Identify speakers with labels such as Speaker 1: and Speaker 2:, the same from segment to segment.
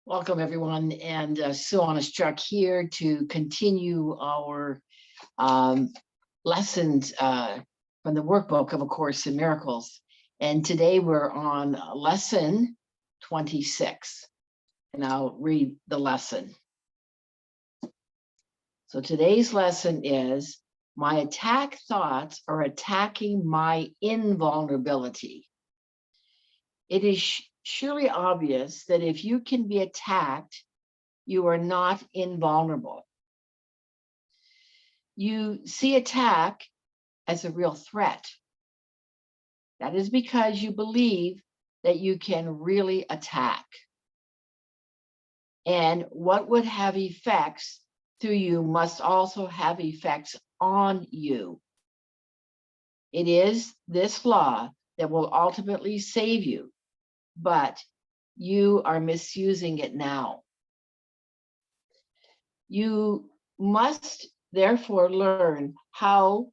Speaker 1: Welcome everyone, and sue.oneschuk here to continue our lessons from the workbook of A Course in Miracles. And today we're on lesson 26, and I'll read the lesson. So today's lesson is, my attack thoughts are attacking my invulnerability. It is surely obvious that if you can be attacked, you are not invulnerable. You see attack as a real threat. That is because you believe that you can really attack. And what would have effects through you must also have effects on you. It is this law that will ultimately save you, but you are misusing it now. You must therefore learn how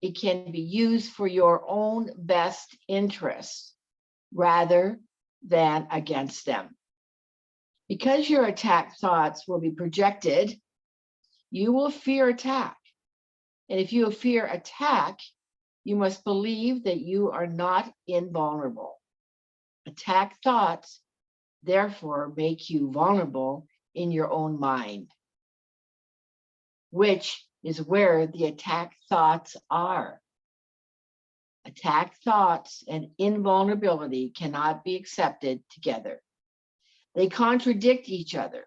Speaker 1: it can be used for your own best interests rather than against them. Because your attack thoughts will be projected, you will fear attack. And if you fear attack, you must believe that you are not invulnerable. Attack thoughts, therefore, make you vulnerable in your own mind, which is where the attack thoughts are. Attack thoughts and invulnerability cannot be accepted together. They contradict each other.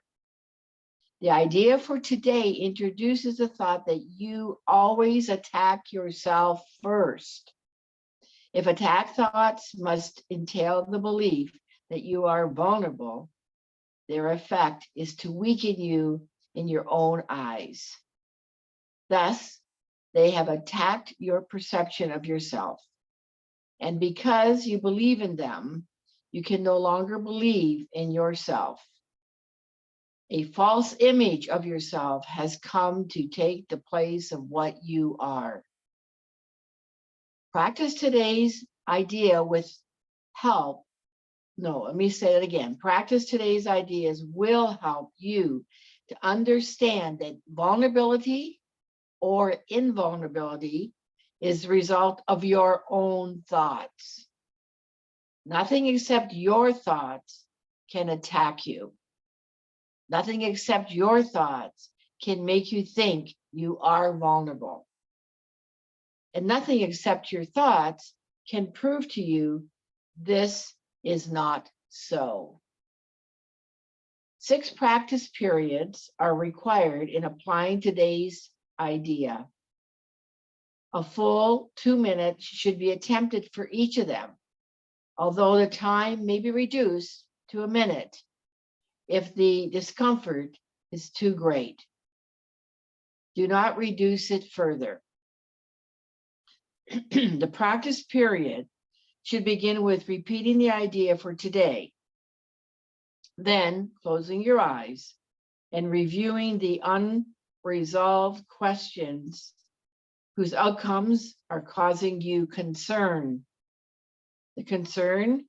Speaker 1: The idea for today introduces the thought that you always attack yourself first. If attack thoughts must entail the belief that you are vulnerable, their effect is to weaken you in your own eyes. Thus, they have attacked your perception of yourself. And because you believe in them, you can no longer believe in yourself. A false image of yourself has come to take the place of what you are. Practice today's idea with help. No, let me say it again. Practice today's ideas will help you to understand that vulnerability or invulnerability is the result of your own thoughts. Nothing except your thoughts can attack you. Nothing except your thoughts can make you think you are vulnerable. And nothing except your thoughts can prove to you this is not so. 6 practice periods are required in applying today's idea. A full 2 minutes should be attempted for each of them, although the time may be reduced to a minute if the discomfort is too great. Do not reduce it further. The practice period should begin with repeating the idea for today, then closing your eyes and reviewing the unresolved questions whose outcomes are causing you concern. The concern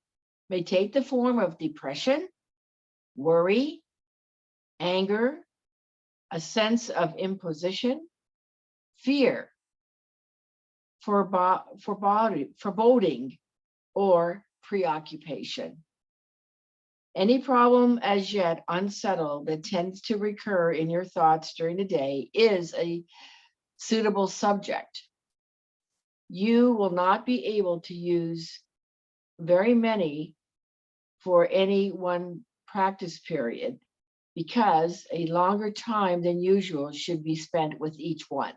Speaker 1: may take the form of depression, worry, anger, a sense of imposition, fear, foreboding, or preoccupation. Any problem as yet unsettled that tends to recur in your thoughts during the day is a suitable subject. You will not be able to use very many for any one practice period because a longer time than usual should be spent with each one.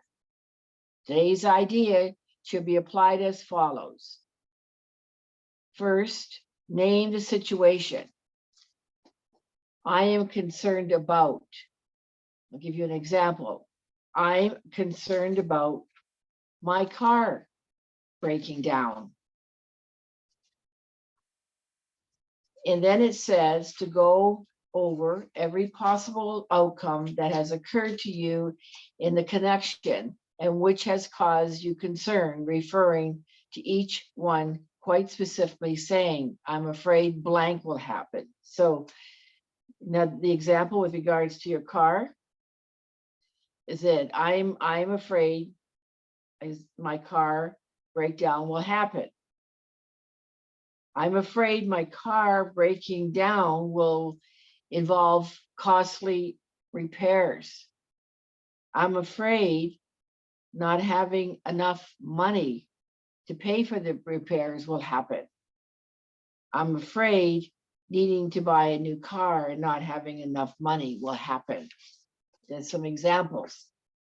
Speaker 1: Today's idea should be applied as follows. First, name the situation. I am concerned about. I'll give you an example. I'm concerned about my car breaking down. And then it says to go over every possible outcome that has occurred to you in the connection and which has caused you concern, referring to each one quite specifically saying, I'm afraid blank will happen. So Now, the example with regards to your car is that I'm afraid my car breakdown will happen. I'm afraid my car breaking down will involve costly repairs. I'm afraid not having enough money to pay for the repairs will happen. I'm afraid needing to buy a new car and not having enough money will happen. There's some examples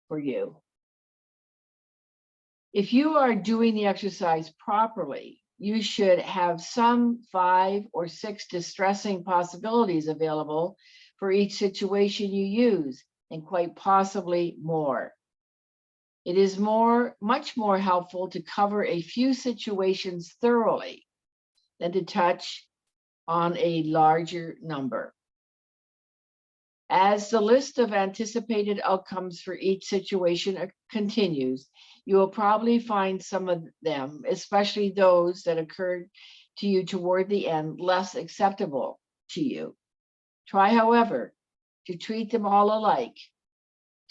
Speaker 1: for you. If you are doing the exercise properly, you should have some 5 or 6 distressing possibilities available for each situation you use, and quite possibly more. It is much more helpful to cover a few situations thoroughly than to touch on a larger number. As the list of anticipated outcomes for each situation continues, you will probably find some of them, especially those that occurred to you toward the end, less acceptable to you. Try, however, to treat them all alike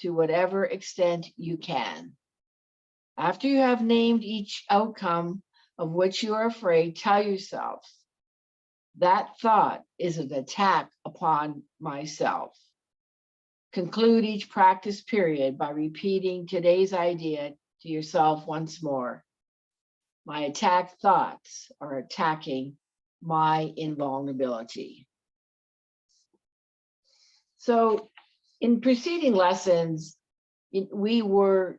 Speaker 1: to whatever extent you can. After you have named each outcome of which you are afraid, tell yourself, that thought is an attack upon myself. Conclude each practice period by repeating today's idea to yourself once more. My attack thoughts are attacking my invulnerability. So in preceding lessons, we were,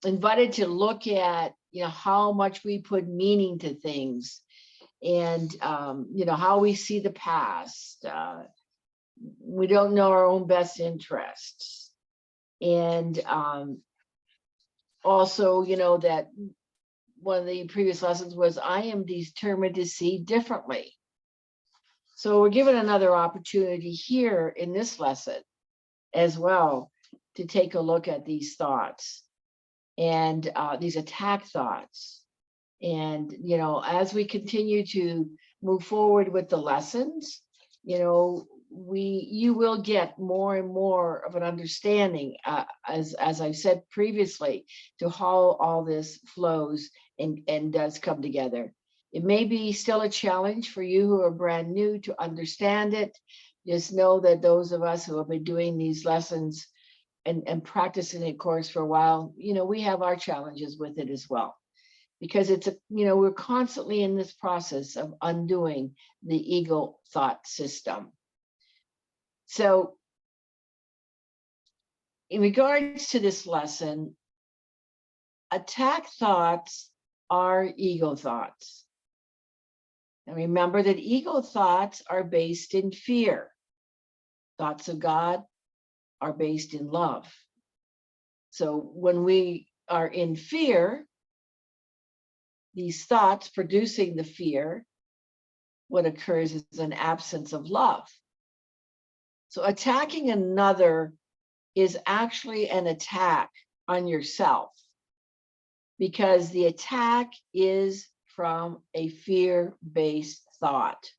Speaker 1: invited to look at, how much we put meaning to things, and, how we see the past. We don't know our own best interests. And also, that one of the previous lessons was, I am determined to see differently. So we're given another opportunity here in this lesson as well to take a look at these thoughts and these attack thoughts. And, as we continue to move forward with the lessons, you will get more and more of an understanding, as I said previously, to how all this flows and does come together. It may be still a challenge for you who are brand new to understand it. Just know that those of us who have been doing these lessons and practicing the course for a while, we have our challenges with it as well. Because we're constantly in this process of undoing the ego thought system. So in regards to this lesson, attack thoughts are ego thoughts. And remember that ego thoughts are based in fear. Thoughts of God are based in love. So when we are in fear, these thoughts producing the fear, what occurs is an absence of love. So attacking another is actually an attack on yourself, because the attack is from a fear-based thought.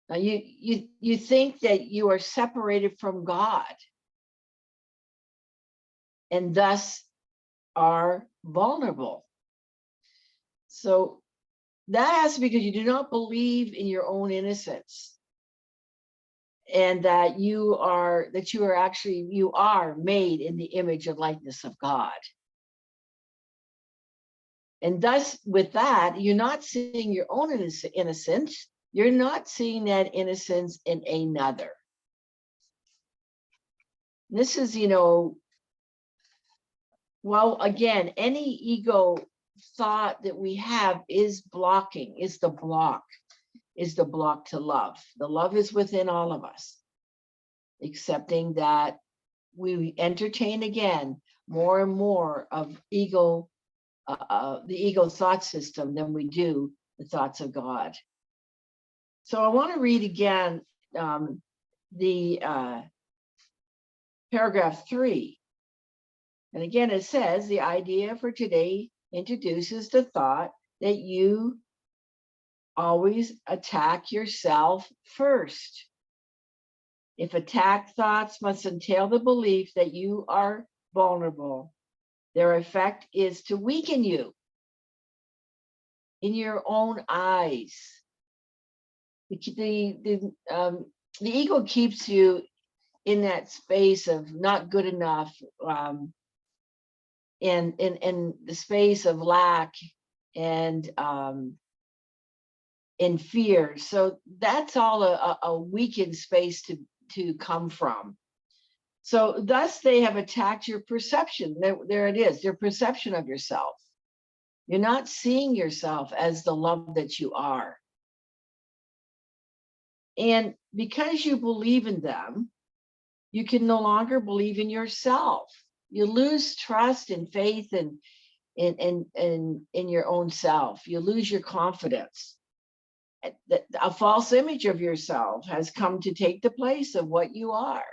Speaker 1: Now you think that you are separated from God and thus are vulnerable. So that is because you do not believe in your own innocence, and that you are made in the image and likeness of God. And thus, with that, you're not seeing your own innocence. You're not seeing that innocence in another. This is, well, again, any ego thought that we have is the block to love. The love is within all of us, accepting that we entertain again more and more of ego, the ego thought system than we do the thoughts of God. So I want to read again the paragraph 3. And again, it says, the idea for today introduces the thought that you always attack yourself first. If attack thoughts must entail the belief that you are vulnerable, their effect is to weaken you in your own eyes. The ego keeps you in that space of not good enough, in the space of lack and in fear. So that's all a weakened space to come from. So thus they have attacked your perception. There it is, your perception of yourself. You're not seeing yourself as the love that you are. And because you believe in them, you can no longer believe in yourself. You lose trust and faith in your own self. You lose your confidence. A false image of yourself has come to take the place of what you are.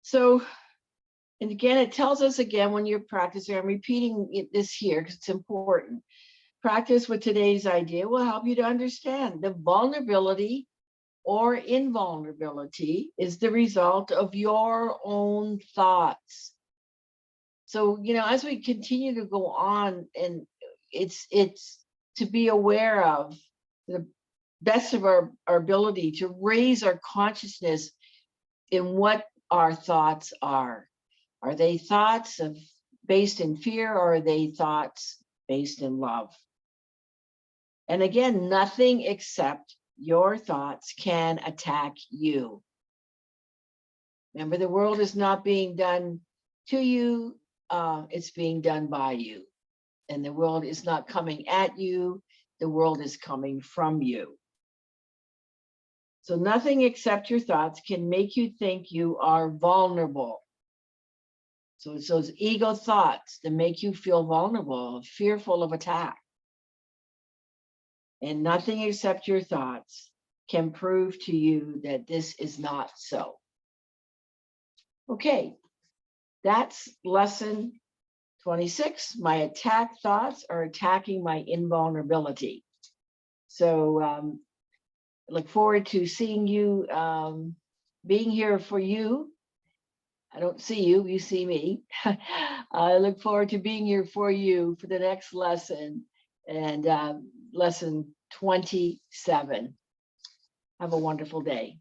Speaker 1: So, and again, it tells us again when you're practicing, I'm repeating this here because it's important. Practice with today's idea will help you to understand the vulnerability or invulnerability is the result of your own thoughts. So, as we continue to go on, and it's to be aware of the best of our ability to raise our consciousness in what our thoughts are. Are they thoughts based in fear, or are they thoughts based in love? And again, nothing except your thoughts can attack you. Remember, the world is not being done to you, it's being done by you. And the world is not coming at you, the world is coming from you. So nothing except your thoughts can make you think you are vulnerable. So it's those ego thoughts that make you feel vulnerable, fearful of attack. And nothing except your thoughts can prove to you that this is not so. Okay, that's lesson 26. My attack thoughts are attacking my invulnerability. So I look forward to seeing you, being here for you. I don't see you, you see me. I look forward to being here for you for the next lesson, and lesson 27. Have a wonderful day.